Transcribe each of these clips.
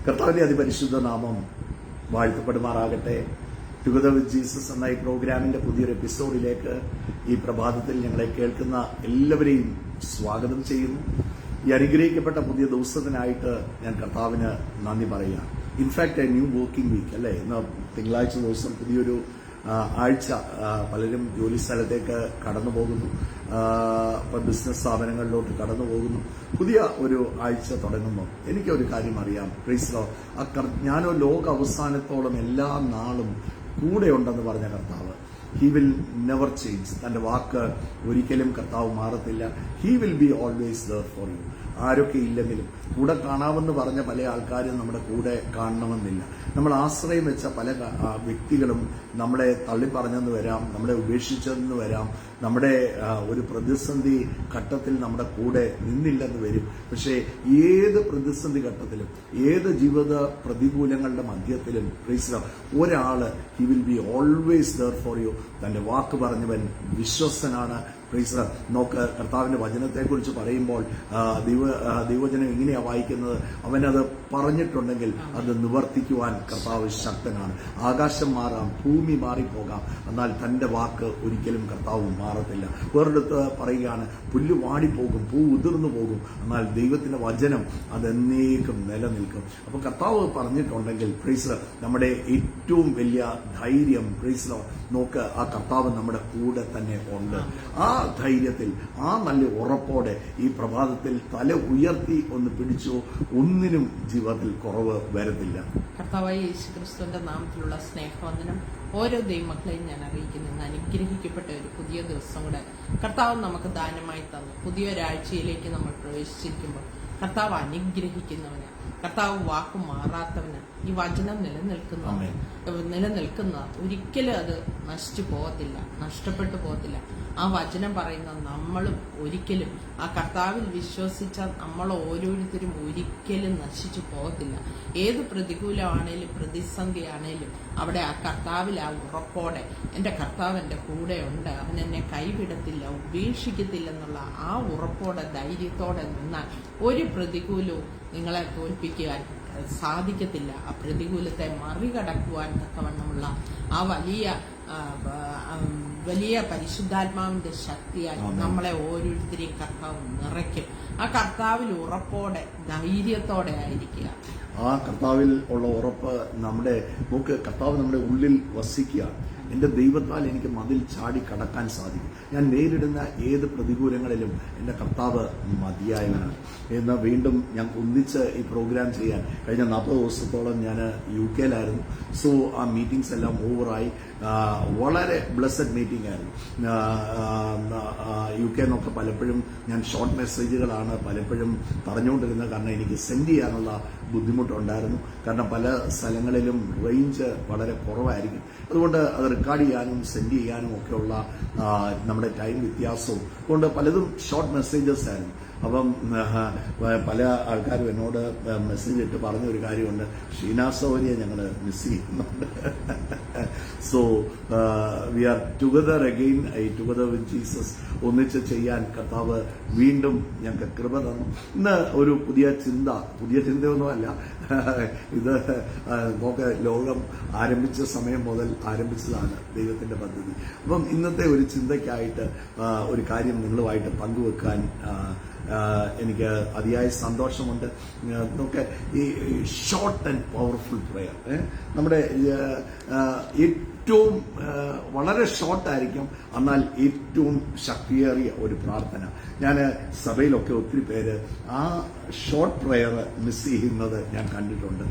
കർത്താവിന്റെ അതിപരിശുദ്ധ നാമം വാഴ്ത്തപ്പെടുമാറാകട്ടെ. ടുഗദർ വിത്ത് ജീസസ് എന്ന ഈ പ്രോഗ്രാമിന്റെ പുതിയൊരു എപ്പിസോഡിലേക്ക് ഈ പ്രഭാതത്തിൽ ഞങ്ങളെ കേൾക്കുന്ന എല്ലാവരെയും സ്വാഗതം ചെയ്യുന്നു. ഈ അനുഗ്രഹിക്കപ്പെട്ട പുതിയ ദിവസത്തിനായിട്ട് ഞാൻ കർത്താവിന് നന്ദി പറയുക. In fact a new working week അല്ലേ, ഇന്ന് തിങ്കളാഴ്ച ദിവസം പുതിയൊരു ആഴ്ച. പലരും ജോലി സ്ഥലത്തേക്ക് കടന്നു പോകുന്നു, ബിസിനസ് സ്ഥാപനങ്ങളിലോട്ട് കടന്നു പോകുന്നു. പുതിയ ഒരു ആഴ്ച തുടങ്ങുമ്പോൾ എനിക്കൊരു കാര്യം അറിയാം, പ്രൈസ് ലോർഡ്. ഞാനോ ലോക അവസാനത്തോളം എല്ലാ നാളും കൂടെ ഉണ്ടെന്ന് പറഞ്ഞ കർത്താവ്, ഹി വിൽ നെവർ ചേഞ്ച്. തന്റെ വാക്ക് ഒരിക്കലും കർത്താവ് മാറത്തില്ല. He will be always there for you. ആരൊക്കെ ഇല്ലെങ്കിലും കൂടെ കാണാമെന്ന് പറഞ്ഞ പല ആൾക്കാരും നമ്മുടെ കൂടെ കാണണമെന്നില്ല. നമ്മൾ ആശ്രയം വെച്ച പല വ്യക്തികളും നമ്മളെ തള്ളിപ്പറഞ്ഞെന്ന് വരാം, നമ്മളെ ഉപേക്ഷിച്ചെന്ന് വരാം, നമ്മുടെ ഒരു പ്രതിസന്ധി ഘട്ടത്തിൽ നമ്മുടെ കൂടെ നിന്നില്ലെന്ന് വരും. പക്ഷേ ഏത് പ്രതിസന്ധി ഘട്ടത്തിലും ഏത് ജീവിത പ്രതികൂലങ്ങളുടെ മധ്യത്തിലും ഒരാള് he will be always there for you. തന്റെ വാക്ക് പറഞ്ഞവൻ വിശ്വസ്തനാണ്. പ്രൈസ് നോക്ക്, കർത്താവിന്റെ വചനത്തെക്കുറിച്ച് പറയുമ്പോൾ ദൈവവചനം ഇങ്ങനെയാ വായിക്കുന്നത്, അവനത് പറഞ്ഞിട്ടുണ്ടെങ്കിൽ അത് നിവർത്തിക്കുവാൻ കർത്താവ് ശക്തനാണ്. ആകാശം മാറാം, ഭൂമി മാറിപ്പോകാം, എന്നാൽ തന്റെ വാക്ക് ഒരിക്കലും കർത്താവ് മാറത്തില്ല. വേറെടുത്ത് പറയുകയാണ്, പുല്ല് വാടിപ്പോകും, പൂ ഉതിർന്നു പോകും, എന്നാൽ ദൈവത്തിന്റെ വചനം അതെന്നേക്കും നിലനിൽക്കും. അപ്പൊ കർത്താവ് പറഞ്ഞിട്ടുണ്ടെങ്കിൽ പ്രൈസ് നമ്മുടെ ഏറ്റവും വലിയ ധൈര്യം, പ്രൈസ് നോക്ക്, ആ കർത്താവ് നമ്മുടെ കൂടെ തന്നെ ഉണ്ട്. ആ ധൈര്യത്തിൽ, ആ നല്ല ഉറപ്പോടെ ഈ പ്രഭാതത്തിൽ തല ഉയർത്തി ഒന്ന് പിടിച്ചു, ഒന്നിനും ജീവിതത്തിൽ കുറവ് വരത്തില്ല. കർത്താവായ യേശുക്രിസ്തുവിന്റെ നാമത്തിലുള്ള സ്നേഹവന്ദനം ഓരോ ദൈവമക്കളെയും ഞാൻ അറിയിക്കുന്നു. അനുഗ്രഹിക്കപ്പെട്ട ഒരു പുതിയ ദിവസം കൂടെ കർത്താവ് നമുക്ക് ദാനമായി തന്നു. പുതിയൊരാഴ്ചയിലേക്ക് നമ്മൾ പ്രവേശിച്ചിരിക്കുമ്പോൾ കർത്താവ് അനുഗ്രഹിക്കുന്നവന്, കർത്താവ് വാക്ക് മാറാത്തവന്, ഈ വചനം നിലനിൽക്കുന്ന ഒരിക്കലും അത് നശിച്ചു പോകത്തില്ല, നഷ്ടപ്പെട്ടു പോകത്തില്ല. ആ വചനം പറയുന്ന നമ്മളും ഒരിക്കലും, ആ കർത്താവിൽ വിശ്വസിച്ച നമ്മൾ ഓരോരുത്തരും ഒരിക്കലും നശിച്ചു പോകത്തില്ല. ഏത് പ്രതികൂലമാണേലും പ്രതിസന്ധിയാണേലും അവിടെ ആ കർത്താവിൽ ആ ഉറപ്പോടെ, എൻ്റെ കർത്താവ് എൻ്റെ കൂടെ ഉണ്ട്, അവൻ എന്നെ കൈവിടത്തില്ല, ഉപേക്ഷിക്കത്തില്ലെന്നുള്ള ആ ഉറപ്പോടെ ധൈര്യത്തോടെ നിന്നാൽ ഒരു പ്രതികൂലവും നിങ്ങളെ തോൽപ്പിക്കുവാൻ സാധിക്കത്തില്ല. ആ പ്രതികൂലത്തെ മറികടക്കുവാൻ തക്കവണ്ണമുള്ള ആ വലിയ പരിശുദ്ധാത്മാവിന്റെ ശക്തിയാൽ നമ്മളെ ഓരോരുത്തരെയും കർത്താവ് നിറയ്ക്കും. ആ കർത്താവിൽ ഉറപ്പോടെ ധൈര്യത്തോടെ ആയിരിക്കുക. ആ കർത്താവിൽ ഉള്ള ഉറപ്പ് നമ്മുടെ കർത്താവ് നമ്മുടെ ഉള്ളിൽ വസിക്കുക. എൻ്റെ ദൈവത്താൽ എനിക്ക് മതിൽ ചാടി കടക്കാൻ സാധിക്കും. ഞാൻ നേരിടുന്ന ഏത് പ്രതികൂലങ്ങളിലും എൻ്റെ കർത്താവ് മതിയായവനാണ് എന്ന് വീണ്ടും ഞാൻ ഒന്നിച്ച് ഈ പ്രോഗ്രാം ചെയ്യാൻ കഴിഞ്ഞ 40 ദിവസത്തോളം ഞാൻ UK യിലായിരുന്നു. സോ ആ മീറ്റിംഗ്സ് എല്ലാം ഓവറായി. വളരെ ബ്ലെസ്സഡ് മീറ്റിംഗ് ആയിരുന്നു. UK എന്നൊക്കെ പലപ്പോഴും ഞാൻ ഷോർട്ട് മെസ്സേജുകളാണ് പലപ്പോഴും പറഞ്ഞുകൊണ്ടിരുന്നത്, കാരണം എനിക്ക് സെൻഡ് ചെയ്യാനുള്ള ബുദ്ധിമുട്ടുണ്ടായിരുന്നു. കാരണം പല സ്ഥലങ്ങളിലും റേഞ്ച് വളരെ കുറവായിരിക്കും. അതുകൊണ്ട് അത് റെക്കോർഡ് ചെയ്യാനും സെൻഡ് ചെയ്യാനും ഒക്കെയുള്ള നമ്മുടെ ടൈം വ്യത്യാസവും കൊണ്ട് പലതും ഷോർട്ട് മെസ്സേജസ് ആയിരുന്നു. അപ്പം പല ആൾക്കാരും എന്നോട് മെസ്സേജ് ഇട്ട് പറഞ്ഞൊരു കാര്യമുണ്ട്, ഷീനാസൗര്യെ ഞങ്ങൾ മിസ് ചെയ്യുന്നുണ്ട്. So we R together again, together with Jesus ഒന്നിച്ച് ചെയ്യാൻ കർത്താവ് വീണ്ടും ഞങ്ങൾക്ക് കൃപ തന്നു. ഇന്ന് ഒരു പുതിയ ചിന്തയൊന്നുമല്ല, ഇത് നമുക്ക് ലോകം ആരംഭിച്ച സമയം മുതൽ ആരംഭിച്ചതാണ് ദൈവത്തിന്റെ പദ്ധതി. അപ്പം ഇന്നത്തെ ഒരു ചിന്തയ്ക്കായിട്ട് ഒരു കാര്യം നിങ്ങളുമായിട്ട് പങ്കുവെക്കാൻ എനിക്ക് അതിയായ സന്തോഷമുണ്ട്. നമുക്ക് ഈ ഷോർട്ട് ആൻഡ് പവർഫുൾ പ്രെയർ, നമ്മുടെ ഏറ്റവും വളരെ ഷോർട്ടായിരിക്കും, എന്നാൽ ഏറ്റവും ശക്തിയേറിയ ഒരു പ്രാർത്ഥന. ഞാൻ സഭയിലൊക്കെ ഒത്തിരി പേര് ആ ഷോർട്ട് പ്രെയർ മിസ് ചെയ്യുന്നത് ഞാൻ കണ്ടിട്ടുണ്ട്.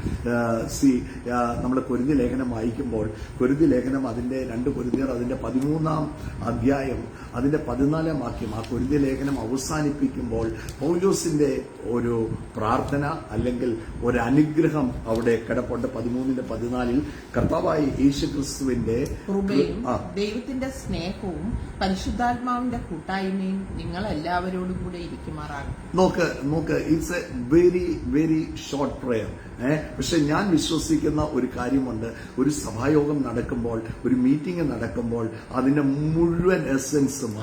നമ്മൾ കൊരിന്ത്യ ലേഖനം വായിക്കുമ്പോൾ, കൊരിന്ത്യ ലേഖനം അതിന്റെ 2 കൊരിന്ത്യർ അതിന്റെ 13-ാം അധ്യായം അതിന്റെ 14-ാം വാക്യം, ആ കൊരിന്ത്യ ലേഖനം അവസാനിപ്പിക്കുമ്പോൾ പൗലോസിന്റെ ഒരു പ്രാർത്ഥന അല്ലെങ്കിൽ ഒരു അനുഗ്രഹം അവിടെ കിടപ്പുണ്ട്. 13-14 കർത്താവായ യേശുക്രിസ്തുവിന്റെ ദൈവത്തിന്റെ സ്നേഹവും പരിശുദ്ധാത്മാവിന്റെ കൂട്ടായ്മയും നിങ്ങൾ എല്ലാവരോടും കൂടെ ഇരിക്കുമാറാകും. നോക്ക് it's A very very short prayer. പക്ഷെ ഞാൻ വിശ്വസിക്കുന്ന ഒരു കാര്യമുണ്ട്, ഒരു സഭായോഗം നടക്കുമ്പോൾ, ഒരു മീറ്റിംഗ് നടക്കുമ്പോൾ അതിന്റെ മുഴുവൻ എസൻസും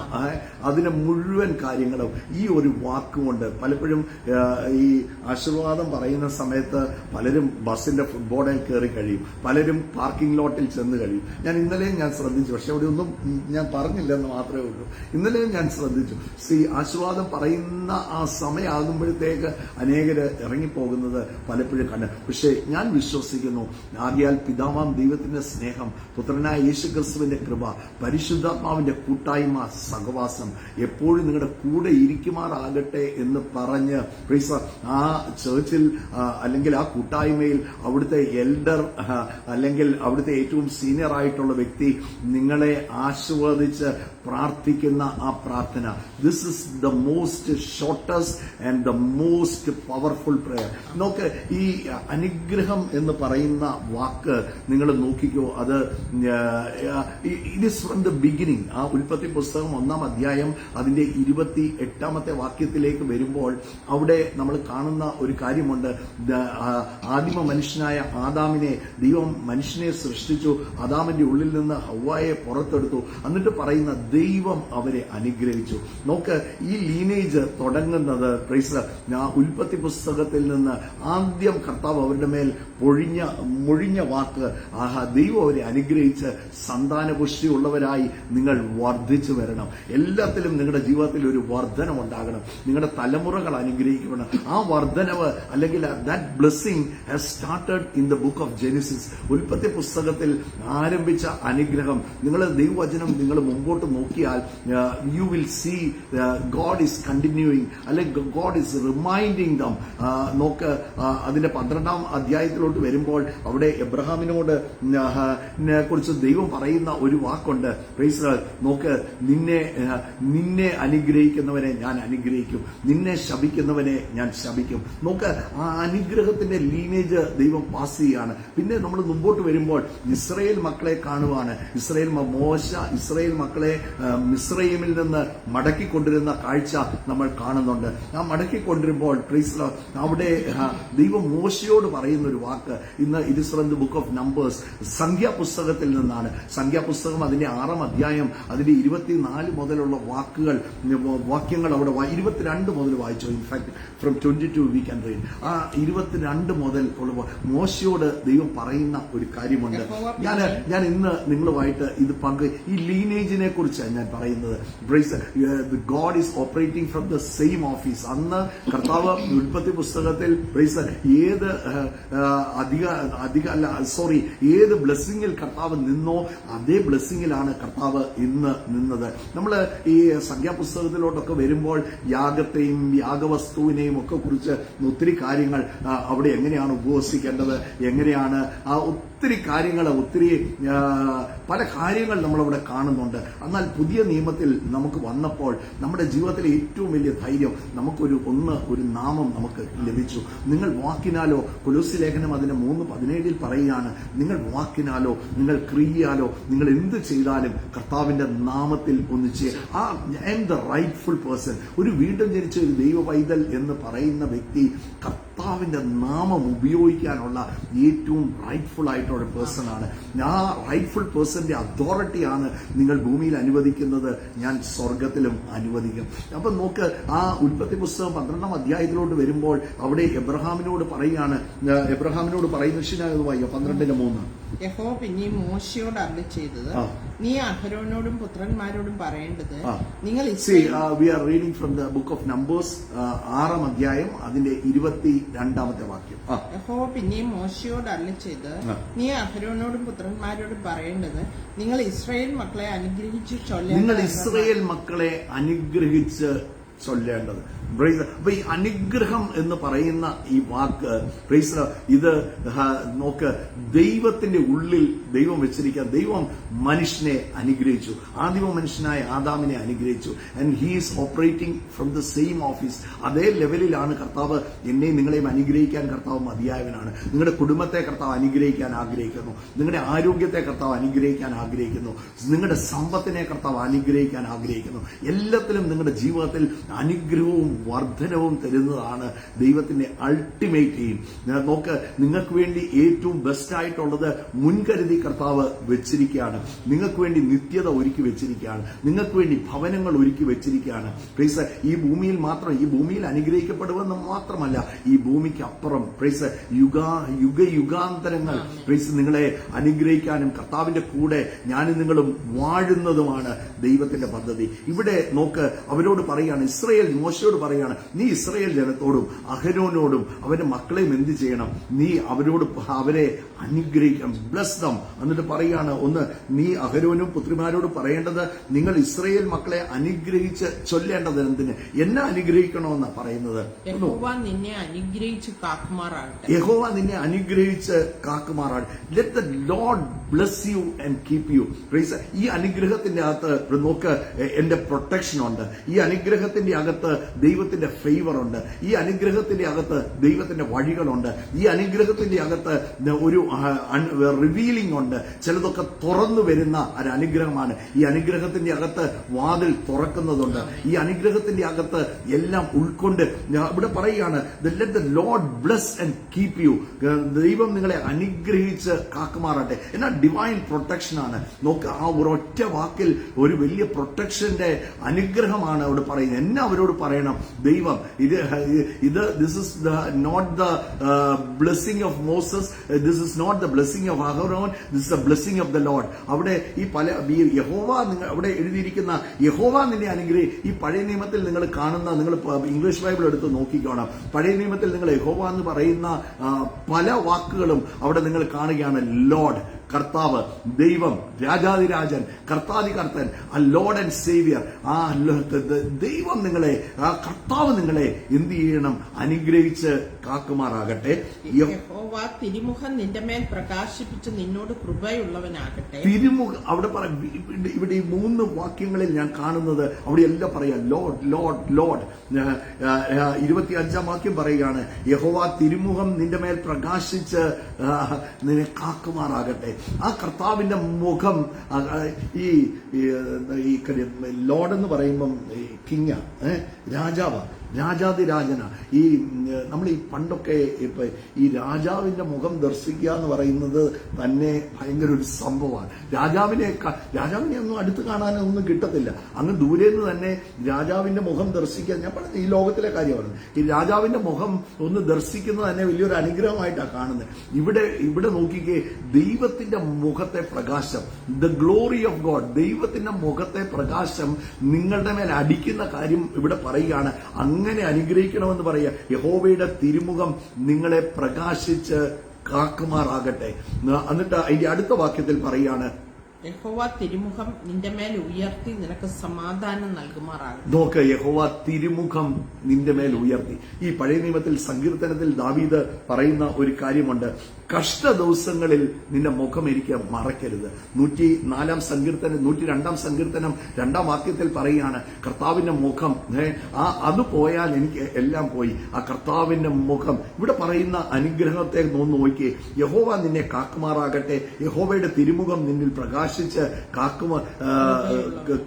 അതിന്റെ മുഴുവൻ കാര്യങ്ങളും ഈ ഒരു വാക്കുകൊണ്ട് പലപ്പോഴും ഈ ആശീർവാദം പറയുന്ന സമയത്ത് പലരും ബസിന്റെ ഫുട്ബോർഡിൽ കയറി കഴിയും, പലരും പാർക്കിംഗ് ലോട്ടിൽ ചെന്ന് കഴിയും. ഞാൻ ഇന്നലെയും ഞാൻ ശ്രദ്ധിച്ചു, പക്ഷെ അവിടെ ഒന്നും ഞാൻ പറഞ്ഞില്ലെന്ന് മാത്രമേ ഉള്ളൂ. ഇന്നലെയും ഞാൻ ശ്രദ്ധിച്ചു. ആശീർവാദം പറയുന്ന ആ സമയമാകുമ്പോഴത്തേക്ക് അനേകര് ഇറങ്ങിപ്പോകുന്നത് പലപ്പോഴും കണ്ട്. പക്ഷേ ഞാൻ വിശ്വസിക്കുന്നു, ആകയാൽ പിതാവാം ദൈവത്തിന്റെ സ്നേഹം, പുത്രനായ യേശുക്രിസ്തുവിന്റെ കൃപ, പരിശുദ്ധാത്മാവിന്റെ കൂട്ടായ്മ, സഹവാസം എപ്പോഴും നിങ്ങളുടെ കൂടെ ഇരിക്കുമാറാകട്ടെ എന്ന് പറഞ്ഞ് ആ ചേർച്ചിൽ അല്ലെങ്കിൽ ആ കൂട്ടായ്മയിൽ അവിടുത്തെ എൽഡർ അല്ലെങ്കിൽ അവിടുത്തെ ഏറ്റവും സീനിയർ ആയിട്ടുള്ള വ്യക്തി നിങ്ങളെ ആശീർവദിച്ച് പ്രാർത്ഥിക്കുന്ന ആ പ്രാർത്ഥന, this is the most shortest and the most powerful prayer. നോക്ക്, ഈ അനുഗ്രഹം എന്ന് പറയുന്ന വാക്ക് നിങ്ങൾ നോക്കിക്കോ, അത് it is from the beginning. ആ ഉൽപ്പത്തി പുസ്തകം 1-ാം അധ്യായം അതിന്റെ 28-ാമത്തെ വാക്യത്തിലേക്ക് വരുമ്പോൾ അവിടെ നമ്മൾ കാണുന്ന ഒരു കാര്യമുണ്ട്. ആദിമ മനുഷ്യനായ ആദാമിനെ ദൈവം മനുഷ്യനെ സൃഷ്ടിച്ചു, ആദാമിന്റെ ഉള്ളിൽ നിന്ന് ഹവ്വായെ പുറത്തെടുത്തു. എന്നിട്ട് പറയുന്ന ദൈവം അവരെ അനുഗ്രഹിച്ചു. നോക്ക്, ഈ ലീനേജ് തുടങ്ങുന്നത് ഉൽപ്പത്തി പുസ്തകത്തിൽ നിന്ന് ആദ്യം കർത്താവ് അവരുടെ മേൽ മൊഴിഞ്ഞ വാക്ക്, ദൈവം അവരെ അനുഗ്രഹിച്ച് സന്താനപുഷ്ടി ഉള്ളവരായി നിങ്ങൾ വർദ്ധിച്ചു വരണം, എല്ലാത്തിലും നിങ്ങളുടെ ജീവിതത്തിൽ ഒരു വർധനം ഉണ്ടാകണം, നിങ്ങളുടെ തലമുറകൾ അനുഗ്രഹിക്കണം. ആ വർധനവ് അല്ലെങ്കിൽ that blessing has started in the book of Genesis. ഉൽപ്പത്തി പുസ്തകത്തിൽ ആരംഭിച്ച അനുഗ്രഹം, നിങ്ങൾ ദൈവവചനം നിങ്ങൾ മുമ്പോട്ട് നോക്കിയാൽ you will see God is continuing, അല്ലെങ്കിൽ ഗോഡ് ഈസ് റിമൈൻഡിങ് ദം. നോക്ക്, അതിന്റെ 12-ാം അധ്യായത്തിലോട്ട് വരുമ്പോൾ അവിടെ എബ്രഹാമിനോട് കുറിച്ച് ദൈവം പറയുന്ന ഒരു വാക്കുണ്ട്. നോക്ക്, നിന്നെ അനുഗ്രഹിക്കുന്നവനെ ഞാൻ അനുഗ്രഹിക്കും, നിന്നെ ശപിക്കുന്നവനെ ഞാൻ ശപിക്കും. നോക്ക്, ആ അനുഗ്രഹത്തിന്റെ ലീനേജ് ദൈവം പാസ് ചെയ്യാണ്. പിന്നെ നമ്മൾ മുമ്പോട്ട് വരുമ്പോൾ ഇസ്രായേൽ മക്കളെ കാണുവാണ്. ഇസ്രായേൽ മക്കളെ മിസ്രൈമിൽ നിന്ന് മടക്കിക്കൊണ്ടിരുന്ന കാഴ്ച നമ്മൾ കാണുന്നുണ്ട്. ആ മടക്കിക്കൊണ്ടിരുമ്പോൾ അവിടെ ദൈവം മോശയോട് പറയുന്ന ഒരു വാക്ക്, ഇന്ന് it is from the book of Numbers, സംഖ്യാപുസ്തകത്തിൽ നിന്നാണ്. സംഖ്യാപുസ്തകം അതിന്റെ 6-ാം അധ്യായം അതിന്റെ 24 മുതലുള്ള വാക്യങ്ങൾ അവിടെ 22 മുതൽ വായിച്ചു. In fact from 22 we can read. ആ 22 മുതൽ മോശയോട് ദൈവം പറയുന്ന ഒരു കാര്യമുണ്ട്. ഞാൻ ഇന്ന് നിങ്ങളുമായിട്ട് ഇത് ഈ ലീനേജിനെ കുറിച്ചാണ് ഞാൻ പറയുന്നത്. God is operating from the same office. അന്ന് കർത്താവ് ഉൽപ്പത്തി പുസ്തകത്തിൽ ഏത് ബ്ലെസ്സിങ്ങിൽ കർത്താവ് നിന്നോ അതേ ബ്ലെസ്സിങ്ങിലാണ് കർത്താവ് ഇന്ന് നിന്നത്. നമ്മൾ ഈ സംഖ്യാപുസ്തകത്തിലോട്ടൊക്കെ വരുമ്പോൾ യാഗത്തെയും യാഗവസ്തുവിനെയും ഒക്കെ കുറിച്ച് ഒത്തിരി കാര്യങ്ങൾ, അവിടെ എങ്ങനെയാണ് ഉപവസിക്കേണ്ടത്, എങ്ങനെയാണ് ഒത്തിരി കാര്യങ്ങൾ, ഒത്തിരി പല കാര്യങ്ങൾ നമ്മളവിടെ കാണുന്നുണ്ട്. എന്നാൽ പുതിയ നിയമത്തിൽ നമുക്ക് വന്നപ്പോൾ നമ്മുടെ ജീവിതത്തിലെ ഏറ്റവും വലിയ ധൈര്യം, ഒരു നാമം നമുക്ക് ലഭിച്ചു. നിങ്ങൾ വാക്കിനാലോ, കൊലോസ്യ ലേഖനം അതിന്റെ 3:17 പറയുകയാണ്, നിങ്ങൾ വാക്കിനാലോ നിങ്ങൾ ക്രിയയാലോ നിങ്ങൾ എന്ത് ചെയ്താലും കർത്താവിന്റെ നാമത്തിൽ ഒന്ന് ചെയ്യുക. I am the rightful person. ഒരു വീണ്ടും ജനിച്ച ഒരു ദൈവ പൈതൽ എന്ന് പറയുന്ന വ്യക്തി കർത്താവിന്റെ നാമം ഉപയോഗിക്കാനുള്ള ഏറ്റവും റൈറ്റ്ഫുൾ ആയിട്ടുള്ള പേഴ്സൺ ആണ്. ആ റൈറ്റ്ഫുൾ പേഴ്സന്റെ അതോറിറ്റിയാണ് നിങ്ങൾ ഭൂമിയിൽ അനുവദിക്കുന്നത്, ഞാൻ സ്വർഗത്തിലും അനുവദിക്കും. അപ്പൊ നോക്ക്, ആ ഉൽപ്പത്തി പുസ്തകം 12-ാം അധ്യായത്തിലോട്ട് വരുമ്പോൾ അവിടെ എബ്രഹാമിനോട് പറയുന്ന ശിനായത് വായിക്കാം 12:3. യഹോവ പിന്നെയും മോശയോട് അരുളി ചെയ്തത്, നീ അഹരോനോടും പുത്രന്മാരോടും പറയേണ്ടത്, നിങ്ങൾ we are reading from the book of Numbers 6-ാം അധ്യായം അതിന്റെ 22-ാമത്തെ വാക്യം. യഹോവ പിന്നെയും മോശയോട് അരുളി ചെയ്ത്, നീ അഹരോനോടും പുത്രന്മാരോടും പറയേണ്ടത്, നിങ്ങൾ ഇസ്രായേൽ മക്കളെ അനുഗ്രഹിച്ച് ചൊല്ലേണ്ടത്. അപ്പൊ ഈ അനുഗ്രഹം എന്ന് പറയുന്ന ഈ വാക്ക് ഇത് നോക്ക്, ദൈവത്തിന്റെ ഉള്ളിൽ ദൈവം വെച്ചിരിക്കുക. ദൈവം മനുഷ്യനെ അനുഗ്രഹിച്ചു, ആദിമ മനുഷ്യനായ ആദാമിനെ അനുഗ്രഹിച്ചു. And he is operating from the same office. അതേ ലെവലിലാണ് കർത്താവ് എന്നെയും നിങ്ങളെയും അനുഗ്രഹിക്കാൻ കർത്താവ് മതിയായവനാണ്. നിങ്ങളുടെ കുടുംബത്തെ കർത്താവ് അനുഗ്രഹിക്കാൻ ആഗ്രഹിക്കുന്നു, നിങ്ങളുടെ ആരോഗ്യത്തെ കർത്താവ് അനുഗ്രഹിക്കാൻ ആഗ്രഹിക്കുന്നു, നിങ്ങളുടെ സമ്പത്തിനെ കർത്താവ് അനുഗ്രഹിക്കാൻ ആഗ്രഹിക്കുന്നു. എല്ലാത്തിലും നിങ്ങളുടെ ജീവിതത്തിൽ അനുഗ്രഹവും വർധനവും തരുന്നതാണ് ദൈവത്തിന്റെ അൾട്ടിമേറ്റ് എയിം. നോക്ക്, നിങ്ങൾക്ക് വേണ്ടി ഏറ്റവും ബെസ്റ്റ് ആയിട്ടുള്ളത് മുൻകരുതി കർത്താവ് വെച്ചിരിക്കുകയാണ്. നിങ്ങൾക്ക് വേണ്ടി നിത്യത ഒരുക്കി വെച്ചിരിക്കുകയാണ്. നിങ്ങൾക്ക് വേണ്ടി ഭവനങ്ങൾ ഒരുക്കി വെച്ചിരിക്കുകയാണ്. പ്രൈസ് ഈ ഭൂമിയിൽ മാത്രം, ഈ ഭൂമിയിൽ അനുഗ്രഹിക്കപ്പെടുമെന്ന് മാത്രമല്ല, ഈ ഭൂമിക്ക് അപ്പുറം പ്രൈസ് യുഗാന്തരങ്ങൾ പ്രൈസ് നിങ്ങളെ അനുഗ്രഹിക്കാനും കർത്താവിന്റെ കൂടെ ഞാനും നിങ്ങളും വാഴുന്നതുമാണ് ദൈവത്തിന്റെ പദ്ധതി. ഇവിടെ നോക്ക്, അവരോട് പറയാണ്, ഇസ്രായേൽ മോശയോട് പറയാണ്, നീ ഇസ്രായേൽ ജനത്തോടും അഹരോനോടും അവന്റെ മക്കളെയും എന്ത് ചെയ്യണം? നീ അവരെ അനുഗ്രഹിക്കണം, ബ്ലസ് ദം. എന്നിട്ട് പറയാണ്, ഒന്ന്, നീ അഹരോനും പുത്രിമാരോട് പറയേണ്ടത്, നിങ്ങൾ ഇസ്രായേൽ മക്കളെ അനുഗ്രഹിച്ച് ചൊല്ലേണ്ടത് എന്തിന്? എന്നെ അനുഗ്രഹിക്കണമെന്നാ പറയുന്നത്. യഹോവ നിന്നെ അനുഗ്രഹിച്ച് കാക്കുമാറാകട്ടെ. യഹോവ നിന്നെ അനുഗ്രഹിച്ച് കാക്കുമാറാകട്ടെ. Let the Lord bless you and keep you. Praise ഈ അനുഗ്രഹത്തിന്റെ അകത്ത് നോക്ക്, എന്റെ പ്രൊട്ടക്ഷൻ ഉണ്ട്. ഈ അനുഗ്രഹത്തിന്റെ അകത്ത് ദൈവത്തിന്റെ ഫേവർ ഉണ്ട്. ഈ അനുഗ്രഹത്തിന്റെ അകത്ത് ദൈവത്തിന്റെ വഴികളുണ്ട്. ഈ അനുഗ്രഹത്തിന്റെ അകത്ത് ഒരു റിവീലിംഗ് ഉണ്ട്. ചിലതൊക്കെ തുറന്നു വരുന്ന ഒരു അനുഗ്രഹമാണ്. ഈ അനുഗ്രഹത്തിന്റെ അകത്ത് വാതിൽ തുറക്കുന്നതുണ്ട്. ഈ അനുഗ്രഹത്തിന്റെ അകത്ത് എല്ലാം ഉൾക്കൊണ്ട് ഇവിടെ പറയുകയാണ്, let the Lord bless and keep U. ദൈവം നിങ്ങളെ അനുഗ്രഹിച്ച് കാക്കുമാറട്ടെ. എന്നാൽ ഡിവൈൻ പ്രൊട്ടക്ഷൻ ആണ്. നോക്ക്, ആ ഒരൊറ്റ വാക്കിൽ ഒരു വലിയ പ്രൊട്ടക്ഷന്റെ അനുഗ്രഹമാണ് അവിടെ പറയുന്നത്. എന്നെ അവരോട് പറയണം, ദൈവം this is not the blessing of Moses, this is not the blessing of Aaron, this is the blessing of the Lord. അവിടെ യഹോവ, അവിടെ എഴുതിയിരിക്കുന്ന യഹോവ നിന്നെ ഈ പഴയ നിയമത്തിൽ നിങ്ങൾ കാണുന്ന, നിങ്ങൾ ഇംഗ്ലീഷ് ബൈബിൾ എടുത്ത് നോക്കിക്കോണം. പഴയ നിയമത്തിൽ നിങ്ങൾ യഹോവ എന്ന് പറയുന്ന പല വാക്കുകളും അവിടെ നിങ്ങൾ കാണുകയാണ്. ലോർഡ്, കർത്താവ്, ദൈവം, രാജാതിരാജൻ, കർത്താതികർത്തൻ, ആ ലോർഡ് ആൻഡ് സേവിയർ. ആ ദൈവം നിങ്ങളെ, ആ കർത്താവ് നിങ്ങളെ എന്ത് ചെയ്യണം? അനുഗ്രഹിച്ച് കാക്കുമാറാകട്ടെ. യഹോവ തിരുമുഖം നിന്റെ മേൽ പ്രകാശിപ്പിച്ച് നിന്നോട് കൃപയുള്ളവനാകട്ടെ. തിരുമുഖം അവിടെ ഇവിടെ ഈ 3 വാക്യങ്ങളിൽ ഞാൻ കാണുന്നത് അവിടെ എല്ലാം പറയാം, ലോർഡ് ലോർഡ് ലോർഡ്. 25-ാം വാക്യം പറയുകയാണ്, യഹോവ തിരുമുഖം നിന്റെ മേൽ പ്രകാശിച്ച് നിന്നെ കാക്കുമാറാകട്ടെ. ആ കർത്താവിന്റെ മുഖം, ഈ ലോർഡ് എന്ന് പറയുമ്പം കിങ്ങ, രാജാവ്, രാജാതിരാജന. ഈ നമ്മൾ ഈ പണ്ടൊക്കെ ഈ രാജാവിന്റെ മുഖം ദർശിക്കുക എന്ന് പറയുന്നത് തന്നെ ഭയങ്കര ഒരു സംഭവമാണ്. രാജാവിനെ ഒന്നും അടുത്ത് കാണാനൊന്നും കിട്ടത്തില്ല. അങ്ങ് ദൂരെ നിന്ന് തന്നെ രാജാവിന്റെ മുഖം ദർശിക്കാൻ, ഞാൻ പറഞ്ഞ ഈ ലോകത്തിലെ കാര്യമാണ്, ഈ രാജാവിന്റെ മുഖം ഒന്ന് ദർശിക്കുന്നത് തന്നെ വലിയൊരു അനുഗ്രഹമായിട്ടാണ് കാണുന്നത്. ഇവിടെ നോക്കിക്കേ, ദൈവത്തിന്റെ മുഖത്തെ പ്രകാശം, ദ ഗ്ലോറി ഓഫ് ഗോഡ്, ദൈവത്തിന്റെ മുഖത്തെ പ്രകാശം നിങ്ങളുടെ മേൽ അടിക്കുന്ന കാര്യം ഇവിടെ പറയുകയാണ്. അങ്ങനെ അനുഗ്രഹിക്കണമെന്ന് പറയാ, യഹോവയുടെ തിരുമുഖം നിങ്ങളെ പ്രകാശിച്ച് കാക്കുമാറാകട്ടെ. എന്നിട്ട് അതിന്റെ അടുത്ത വാക്യത്തിൽ പറയാണ്, യഹോവ തിരുമുഖം നിന്റെ മേൽ ഉയർത്തി നിനക്ക് സമാധാനം നൽകുമാറാകട്ടെ. നോക്ക്, യഹോവ തിരുമുഖം നിന്റെ മേൽ ഉയർത്തി. ഈ പഴയ നിയമത്തിൽ സങ്കീർത്തനത്തിൽ ദാവീദ് പറയുന്ന ഒരു കാര്യമുണ്ട്, കഷ്ട ദിവസങ്ങളിൽ നിന്റെ മുഖം എനിക്ക് മറക്കരുത്. 104-ാം സങ്കീർത്തനം 102-ാം സങ്കീർത്തനം 2-ാം വാക്യത്തിൽ പറയുകയാണ്, കർത്താവിന്റെ മുഖം, അത് പോയാൽ എനിക്ക് എല്ലാം പോയി. ആ കർത്താവിന്റെ മുഖം, ഇവിടെ പറയുന്ന അനുഗ്രഹത്തെ ഒന്ന് നോക്കിയേ, യഹോവ നിന്നെ കാക്കുമാറാകട്ടെ. യഹോവയുടെ തിരുമുഖം നിന്നിൽ പ്രകാശിച്ച്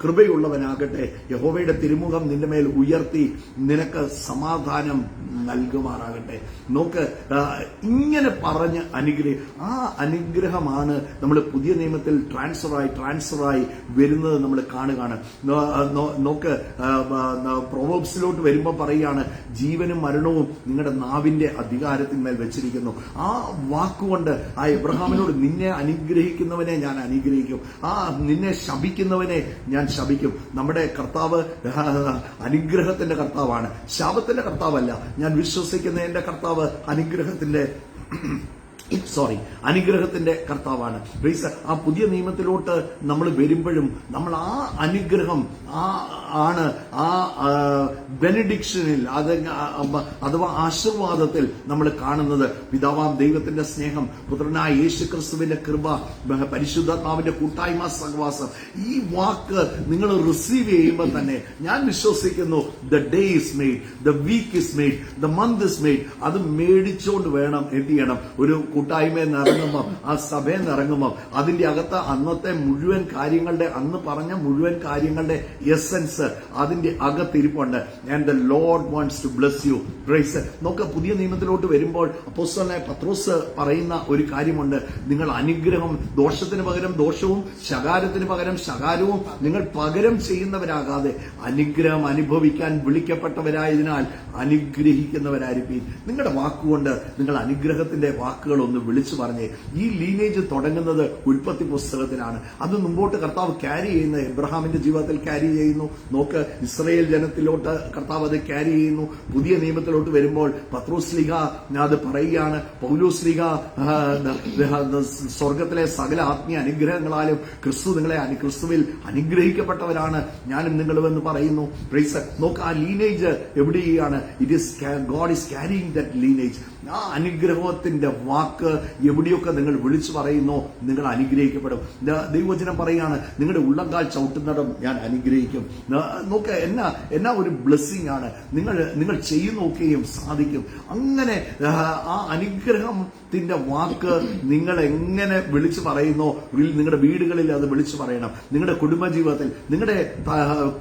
കൃപയുള്ളവനാകട്ടെ. യഹോവയുടെ തിരുമുഖം നിന്റെ മേൽ ഉയർത്തി നിനക്ക് സമാധാനം നൽകുമാറാകട്ടെ. നോക്ക്, ഇങ്ങനെ പറഞ്ഞ് ആ അനുഗ്രഹമാണ് നമ്മൾ പുതിയ നിയമത്തിൽ ട്രാൻസ്ഫറായി വരുന്നത് നമ്മൾ കാണുകയാണ്. നോക്ക്, പ്രൊവേബ്സിലോട്ട് വരുമ്പോൾ പറയുകയാണ്, ജീവനും മരണവും നിങ്ങളുടെ നാവിന്റെ അധികാരത്തിന്മേൽ വെച്ചിരിക്കുന്നു. ആ വാക്കുകൊണ്ട് ആ എബ്രഹാമിനോട്, നിന്നെ അനുഗ്രഹിക്കുന്നവനെ ഞാൻ അനുഗ്രഹിക്കും, നിന്നെ ശപിക്കുന്നവനെ ഞാൻ ശപിക്കും. നമ്മുടെ കർത്താവ് അനുഗ്രഹത്തിന്റെ കർത്താവാണ്, ശാപത്തിന്റെ കർത്താവല്ല. ഞാൻ വിശ്വസിക്കുന്ന എന്റെ കർത്താവ് അനുഗ്രഹത്തിന്റെ കർത്താവാണ്. ആ പുതിയ നിയമത്തിലോട്ട് നമ്മൾ വരുമ്പോഴും നമ്മൾ ആ അനുഗ്രഹം ആണ്, ആ ബെനഡിക്ഷനിൽ, അഥവാ ആശീർവാദത്തിൽ നമ്മൾ കാണുന്നത്. പിതാവാം ദൈവത്തിന്റെ സ്നേഹം, പുത്രനായ യേശുക്രിസ്തുവിന്റെ കൃപ, പരിശുദ്ധാത്മാവിന്റെ കൂട്ടായ്മ, സഹവാസം. ഈ വാക്ക് നിങ്ങൾ റിസീവ് ചെയ്യുമ്പോൾ തന്നെ ഞാൻ വിശ്വസിക്കുന്നു, the day is made, the week is made, the month is made. അത് മേടിച്ചുകൊണ്ട് വേണം എന്ത് ചെയ്യണം, ഒരു കൂട്ടായ്മയിൽ നിന്ന് ഇറങ്ങുമ്പോൾ, ആ സഭയിൽ നിന്ന് ഇറങ്ങുമ്പോൾ അതിന്റെ അകത്ത് അന്നത്തെ മുഴുവൻ കാര്യങ്ങളുടെ, അന്ന് പറഞ്ഞ മുഴുവൻ കാര്യങ്ങളുടെ എസൻസ് അതിന്റെ അകത്തിരിപ്പുണ്ട്. And the Lord wants to bless you. Praise. നോക്ക്, പുതിയ നിയമത്തിലോട്ട് വരുമ്പോൾ അപ്പോസ്തലനായ പത്രോസ് പറയുന്ന ഒരു കാര്യമുണ്ട്. നിങ്ങൾ അനുഗ്രഹം, ദോഷത്തിന് പകരം ദോഷവും ശകാരത്തിന് പകരം ശകാരവും നിങ്ങൾ പകരം ചെയ്യുന്നവരാകാതെ അനുഗ്രഹം അനുഭവിക്കാൻ വിളിക്കപ്പെട്ടവരായതിനാൽ അനുഗ്രഹിക്കുന്നവരായിരിക്കും. നിങ്ങളുടെ വാക്കുകൊണ്ട് നിങ്ങൾ അനുഗ്രഹത്തിന്റെ വാക്കുകൾ ഒന്ന് വിളിച്ചു പറഞ്ഞേ. ഈ ലീനേജ് തുടങ്ങുന്നത് ഉൽപ്പത്തി പുസ്തകത്തിലാണ്. അത് മുമ്പോട്ട് കർത്താവ് ക്യാരി ചെയ്യുന്നത് എബ്രഹാമിന്റെ ജീവിതത്തിൽ ക്യാരി ചെയ്യുന്നു. നോക്ക്, ഇസ്രായേൽ ജനത്തിലോട്ട് കർത്താവ് അത് ക്യാരി ചെയ്യുന്നു. പുതിയ നിയമത്തിലോട്ട് വരുമ്പോൾ പത്രോസ്ലീഹ അത് പറയുകയാണ്. പൗലോസ്ലീഹ സ്വർഗത്തിലെ സകല ആത്മീയ അനുഗ്രഹങ്ങളാലും ക്രിസ്തുവിൽ അനുഗ്രഹിക്കപ്പെട്ടവരാണ് ഞാനും നിങ്ങളുമെന്ന് പറയുന്നു. പ്രൈസ്. നോക്ക്, ആ ലീനേജ് എവിടെയാണ്? It is God is carrying that lineage. ആ അനുഗ്രഹത്തിന്റെ വാക്ക് എവിടെയൊക്കെ നിങ്ങൾ വിളിച്ചു പറയുന്നോ നിങ്ങൾ അനുഗ്രഹിക്കപ്പെടും. ദൈവവചനം പറയുകയാണ്, നിങ്ങളുടെ ഉള്ളങ്കാൽ ചവിട്ടുന്നിടം ഞാൻ അനുഗ്രഹിക്കും. നോക്ക്, എന്നാ ഒരു ബ്ലെസ്സിംഗ് ആണ്. നിങ്ങൾ ചെയ്യുന്നൊക്കെയും സാധിക്കും. അങ്ങനെ ആ അനുഗ്രഹത്തിന്റെ വാക്ക് നിങ്ങൾ എങ്ങനെ വിളിച്ചു പറയുന്നോ, നിങ്ങളുടെ വീടുകളിൽ അത് വിളിച്ചു പറയണം. നിങ്ങളുടെ കുടുംബജീവിതത്തിൽ നിങ്ങളുടെ